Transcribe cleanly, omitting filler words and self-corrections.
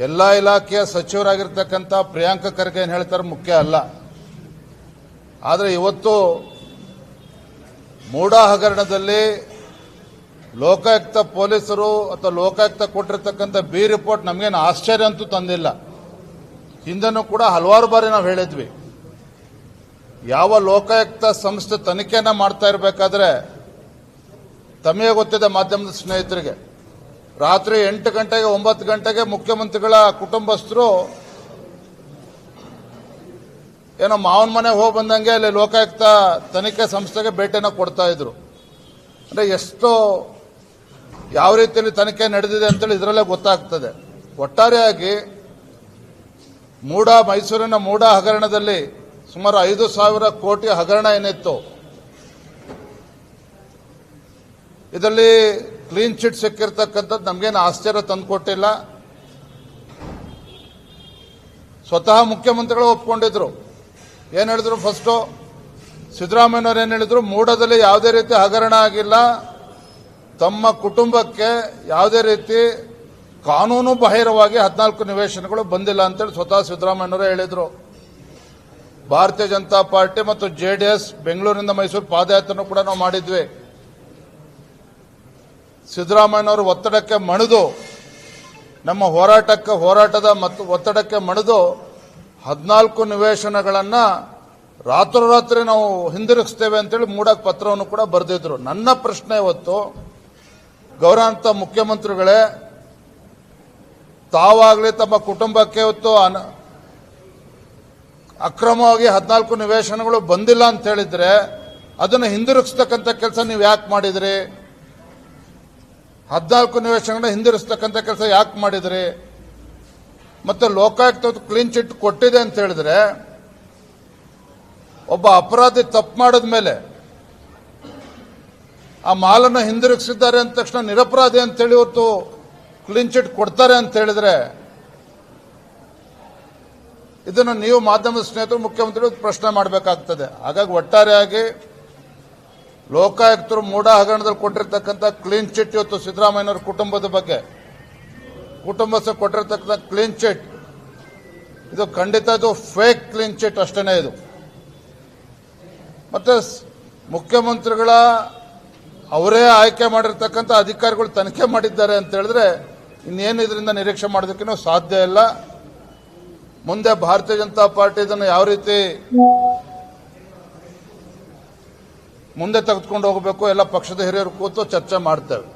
ಎಲ್ಲ ಇಲಾಖೆಯ ಸಚಿವರಾಗಿರ್ತಕ್ಕಂಥ ಪ್ರಿಯಾಂಕ ಖರ್ಗೆ ಏನು ಹೇಳ್ತಾರೆ ಮುಖ್ಯ ಅಲ್ಲ. ಆದರೆ ಇವತ್ತು ಮೂಡಾ ಹಗರಣದಲ್ಲಿ ಲೋಕಾಯುಕ್ತ ಪೊಲೀಸರು ಅಥವಾ ಲೋಕಾಯುಕ್ತ ಕೊಟ್ಟಿರ್ತಕ್ಕಂಥ ಬಿ ರಿಪೋರ್ಟ್ ನಮಗೇನು ಆಶ್ಚರ್ಯ ಅಂತೂ ತಂದಿಲ್ಲ. ಹಿಂದೆನೂ ಕೂಡ ಹಲವಾರು ಬಾರಿ ನಾವು ಹೇಳಿದ್ವಿ, ಯಾವ ಲೋಕಾಯುಕ್ತ ಸಂಸ್ಥೆ ತನಿಖೆಯನ್ನ ಮಾಡ್ತಾ ಇರಬೇಕಾದ್ರೆ ತಮಗೆ ಗೊತ್ತಿದೆ ಮಾಧ್ಯಮದ ಸ್ನೇಹಿತರಿಗೆ, ರಾತ್ರಿ 8 ಗಂಟೆಗೆ 9 ಗಂಟೆಗೆ ಮುಖ್ಯಮಂತ್ರಿಗಳ ಕುಟುಂಬಸ್ಥರು ಏನೋ ಮಾವನ ಮನೆಗೆ ಹೋಗಿ ಬಂದಂಗೆ ಅಲ್ಲಿ ಲೋಕಾಯುಕ್ತ ತನಿಖೆ ಸಂಸ್ಥೆಗೆ ಭೇಟಿಯನ್ನು ಕೊಡ್ತಾ ಇದ್ರು. ಅಂದರೆ ಎಷ್ಟು ಯಾವ ರೀತಿಯಲ್ಲಿ ತನಿಖೆ ನಡೆದಿದೆ ಅಂತೇಳಿ ಇದರಲ್ಲೇ ಗೊತ್ತಾಗ್ತದೆ. ಒಟ್ಟಾರೆಯಾಗಿ ಮೈಸೂರಿನ ಮೂಡಾ ಹಗರಣದಲ್ಲಿ ಸುಮಾರು 5,000 ಕೋಟಿ ಹಗರಣ ಏನಿತ್ತು, ಇದರಲ್ಲಿ ಕ್ಲೀನ್ ಚಿಟ್ ಸಿಕ್ಕಿರ್ತಕ್ಕಂಥದ್ದು ನಮಗೇನು ಆಶ್ಚರ್ಯ ತಂದುಕೊಟ್ಟಿಲ್ಲ. ಸ್ವತಃ ಮುಖ್ಯಮಂತ್ರಿಗಳು ಒಪ್ಕೊಂಡಿದ್ರು. ಏನು ಹೇಳಿದ್ರು? ಫಸ್ಟು ಸಿದ್ದರಾಮಯ್ಯನವರು ಏನು ಹೇಳಿದ್ರು? ಮೂಡಾದಲ್ಲಿ ಯಾವುದೇ ರೀತಿ ಹಗರಣ ಆಗಿಲ್ಲ, ತಮ್ಮ ಕುಟುಂಬಕ್ಕೆ ಯಾವುದೇ ರೀತಿ ಕಾನೂನು ಬಾಹಿರವಾಗಿ 14 ನಿವೇಶನಗಳು ಬಂದಿಲ್ಲ ಅಂತೇಳಿ ಸ್ವತಃ ಸಿದ್ದರಾಮಯ್ಯನವರೇ ಹೇಳಿದ್ರು. ಭಾರತೀಯ ಜನತಾ ಪಾರ್ಟಿ ಮತ್ತು ಜೆಡಿಎಸ್ ಬೆಂಗಳೂರಿನಿಂದ ಮೈಸೂರು ಪಾದಯಾತ್ರೆನೂ ಕೂಡ ನಾವು ಮಾಡಿದ್ವಿ. ಸಿದ್ದರಾಮಯ್ಯನವರು ಒತ್ತಡಕ್ಕೆ ಮಣಿದು, ನಮ್ಮ ಹೋರಾಟದ ಮತ್ತು ಒತ್ತಡಕ್ಕೆ ಮಣಿದು 14 ನಿವೇಶನಗಳನ್ನು ರಾತ್ರೋರಾತ್ರಿ ನಾವು ಹಿಂದಿರುಗಿಸ್ತೇವೆ ಅಂತೇಳಿ ಮೂಡಾಕ್ ಪತ್ರವನ್ನು ಕೂಡ ಬರೆದಿದ್ರು. ನನ್ನ ಪ್ರಶ್ನೆ ಇವತ್ತು, ಗೌರವಾನ್ವಿತ ಮುಖ್ಯಮಂತ್ರಿಗಳೇ, ತಾವಾಗಲಿ ತಮ್ಮ ಕುಟುಂಬಕ್ಕೆ ಇವತ್ತು ಅಕ್ರಮವಾಗಿ 14 ನಿವೇಶನಗಳು ಬಂದಿಲ್ಲ ಅಂತ ಹೇಳಿದ್ರೆ ಅದನ್ನು ಹಿಂದಿರುಗಿಸ್ತಕ್ಕಂಥ ಕೆಲಸ ನೀವು ಯಾಕೆ ಮಾಡಿದ್ರಿ? 14 ನಿವೇಶನಗಳನ್ನ ಹಿಂದಿರುಗಿಸ್ತಕ್ಕಂಥ ಕೆಲಸ ಯಾಕೆ ಮಾಡಿದ್ರಿ? ಮತ್ತೆ ಲೋಕಾಯುಕ್ತ ಕ್ಲೀನ್ ಚಿಟ್ ಕೊಟ್ಟಿದೆ ಅಂತ ಹೇಳಿದ್ರೆ, ಒಬ್ಬ ಅಪರಾಧಿ ತಪ್ಪು ಮಾಡಿದ ಮೇಲೆ ಆ ಮಾಲನ್ನು ಹಿಂದಿರುಗಿಸಿದ್ದಾರೆ ಅಂದ ತಕ್ಷಣ ನಿರಪರಾಧಿ ಅಂತೇಳಿ ಇವತ್ತು ಕ್ಲೀನ್ ಚಿಟ್ ಕೊಡ್ತಾರೆ ಅಂತ ಹೇಳಿದ್ರೆ, ಇದನ್ನು ನೀವು ಮಾಧ್ಯಮದ ಸ್ನೇಹಿತರು ಮುಖ್ಯಮಂತ್ರಿಗಳು ಪ್ರಶ್ನೆ ಮಾಡಬೇಕಾಗ್ತದೆ. ಹಾಗಾಗಿ ಒಟ್ಟಾರೆಯಾಗಿ ಲೋಕಾಯುಕ್ತರು ಮೂಡಾ ಹಗರಣದಲ್ಲಿ ಕೊಟ್ಟಿರ್ತಕ್ಕಂಥ ಕ್ಲೀನ್ ಚಿಟ್, ಇವತ್ತು ಸಿದ್ದರಾಮಯ್ಯನವರ ಕುಟುಂಬದ ಬಗ್ಗೆ ಕುಟುಂಬಸ್ಥರು ಕೊಟ್ಟಿರ್ತಕ್ಕಂಥ ಕ್ಲೀನ್ ಚಿಟ್, ಇದು ಖಂಡಿತ ಇದು ಫೇಕ್ ಕ್ಲೀನ್ ಚಿಟ್ ಅಷ್ಟೇ. ಇದು ಮತ್ತೆ ಮುಖ್ಯಮಂತ್ರಿಗಳ ಅವರೇ ಆಯ್ಕೆ ಮಾಡಿರ್ತಕ್ಕಂಥ ಅಧಿಕಾರಿಗಳು ತನಿಖೆ ಮಾಡಿದ್ದಾರೆ ಅಂತ ಹೇಳಿದ್ರೆ ಇನ್ನೇನು ಇದರಿಂದ ನಿರೀಕ್ಷೆ ಮಾಡೋದಕ್ಕೂ ಸಾಧ್ಯ ಇಲ್ಲ. ಮುಂದೆ ಭಾರತೀಯ ಜನತಾ ಪಾರ್ಟಿ ಇದನ್ನು ಯಾವ ರೀತಿ ಮುಂದೆ ತೆಗೆದುಕೊಂಡು ಹೋಗಬೇಕು ಎಲ್ಲ ಪಕ್ಷದ ಹಿರಿಯರು ಕೂತು ಚರ್ಚೆ ಮಾಡ್ತೇವೆ.